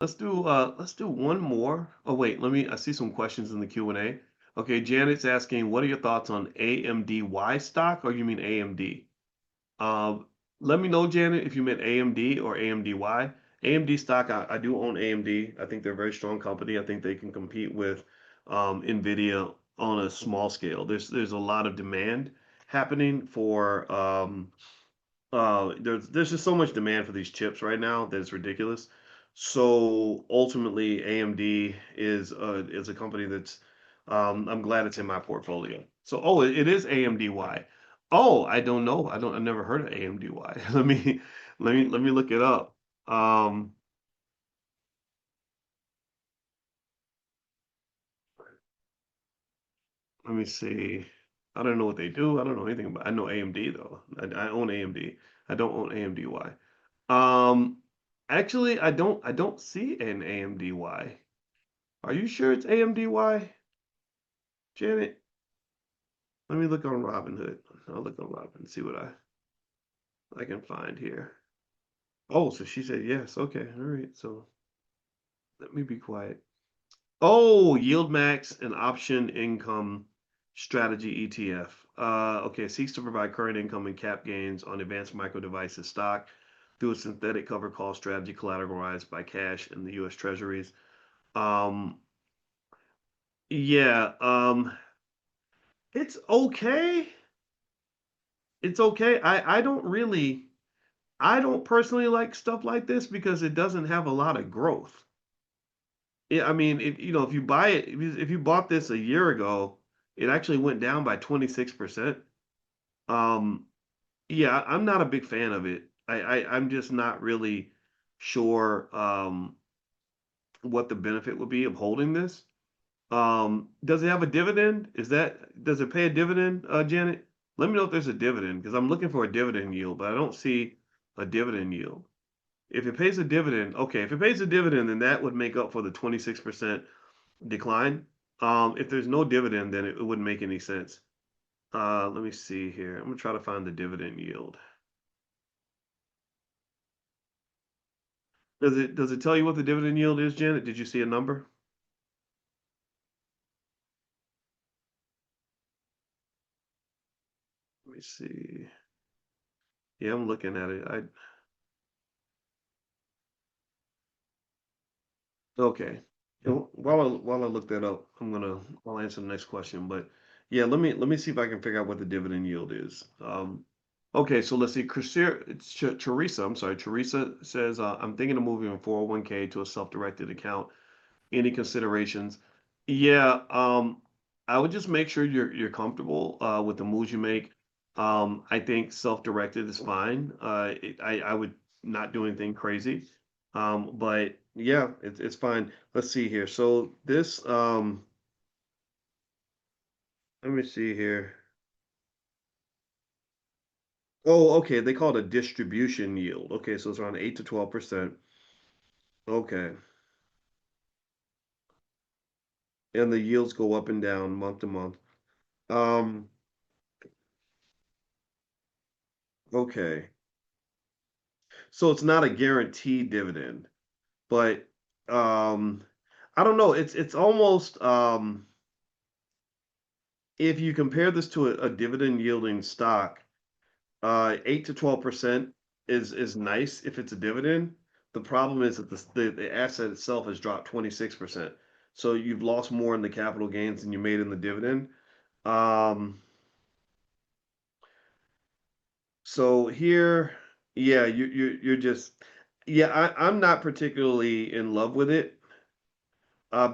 let's do one more. Oh wait, I see some questions in the Q&A. Okay, Janet's asking, what are your thoughts on AMDY stock, or you mean AMD? Um, Let me know, Janet, if you meant AMD or AMDY. AMD stock, I do own AMD. I think they're a very strong company. I think they can compete with Nvidia on a small scale. There's a lot of demand happening for there's just so much demand for these chips right now that it's ridiculous. So ultimately, AMD is a company that's I'm glad it's in my portfolio. So it is AMDY. Oh, I don't know. I've never heard of AMDY. Let me look it up. Um, Let me see. I don't know what they do. I don't know anything about. I know AMD though. I own AMD. I don't own AMDY. Um, Actually, I don't see an AMDY. Are you sure it's AMDY, Janet? Let me look on Robinhood. I'll look on Robin and see what I can find here. Oh, so she said yes. Okay, all right. So let me be quiet. Oh, Yield Max and Option Income Strategy ETF. Okay, seeks to provide current income and cap gains on advanced micro devices stock through a synthetic cover call strategy collateralized by cash in the U.S. Treasuries. Um, yeah, it's okay. It's okay. I don't personally like stuff like this because it doesn't have a lot of growth. I mean, if you buy it, if you bought this a year ago, it actually went down by 26%. Um, yeah, I'm not a big fan of it. I'm just not really sure what the benefit would be of holding this. Does it have a dividend? Does it pay a dividend, Janet? Let me know if there's a dividend because I'm looking for a dividend yield, but I don't see a dividend yield. If it pays a dividend, okay, if it pays a dividend, then that would make up for the 26% decline. If there's no dividend, then it wouldn't make any sense. Let me see here. I'm gonna try to find the dividend yield. Does it tell you what the dividend yield is, Janet? Did you see a number? Let me see. Yeah, I'm looking at it. Okay. And while I look that up, I'll answer the next question. But yeah, let me see if I can figure out what the dividend yield is. Okay, so let's see. Teresa, I'm sorry, Teresa says I'm thinking of moving from 401k to a self-directed account. Any considerations? Yeah, I would just make sure you're comfortable with the moves you make. I think self-directed is fine. I would not do anything crazy. But yeah, it's fine. Let's see here. So this let me see here. Oh, okay, they call it a distribution yield. Okay, so it's around 8 to 12%. Okay. And the yields go up and down month to month. Um, okay. So it's not a guaranteed dividend, but um I don't know. It's almost if you compare this to a dividend yielding stock, 8 to 12% is nice if it's a dividend. The problem is that the asset itself has dropped 26%. So you've lost more in the capital gains than you made in the dividend. Um, so here, yeah, you're just yeah, I'm not particularly in love with it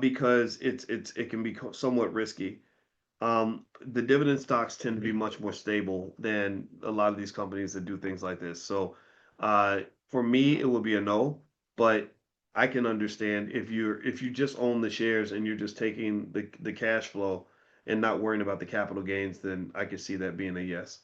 because it can be somewhat risky. The dividend stocks tend to be much more stable than a lot of these companies that do things like this. So, for me, it would be a no, but I can understand if you just own the shares and you're just taking the cash flow and not worrying about the capital gains, then I could see that being a yes.